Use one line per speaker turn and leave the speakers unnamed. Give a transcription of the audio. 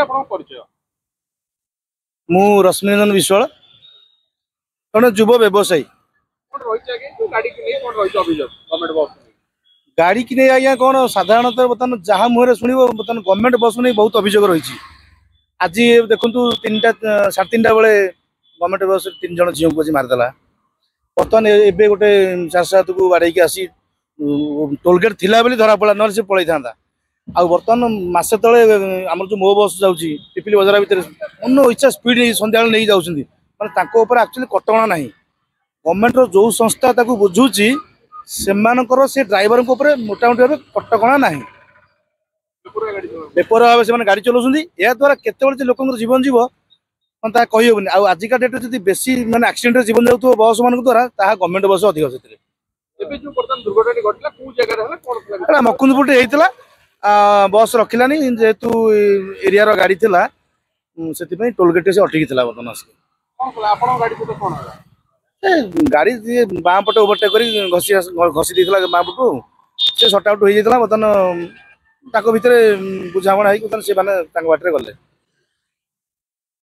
परिचय
मु रश्मिरंजन विश्वाल जड़े युव व्यवसायी गाड़ी कि नहीं आज्ञा कौन साधारणतः बर्तमान जहाँ मुहर शुण बर्तमान गवर्नमेंट बस नहीं बहुत अभियोग रही आज देखु 3:30 बेले गवर्नमेंट बस 3 जन झील को मारिदेला बर्तमान एवं गोटे चाषात को बाड़े आसी टोलगेट थिला बेली धरा पड़ा ना पलि था आ बर्तमान मसे तले आम जो मो बस जाऊँगी पिपिली बजार भितर मन इच्छा स्पीड नहीं सन्ध्या नहीं जाऊँ मैंने एक्चुअली कटका ना गवर्नमेंट रो जो संस्था बुझुची से ड्राइवर मोटामोटी भाव कटका ना बेपर भाव से गाड़ी चलाउं या द्वारा केत लोक जीवन जीव मैं कहीहबनी आजिका डेट में बेसी मैंने एक्सीडेंट जीवन जाऊ बस मान द्वारा गवर्नमेंट बस अधिक से मकुंदपुर होता बस रखिलानी जेहेतु एरिया रो गाड़ी थिला से टोलगेट से अटकी था बर्तमान गाड़ी बाँ पटे ओवरटेक कर घसी देता बाँ पटू से सर्ट आउट हो जाता बर्तमान भर बुझाणा हो बाटे गले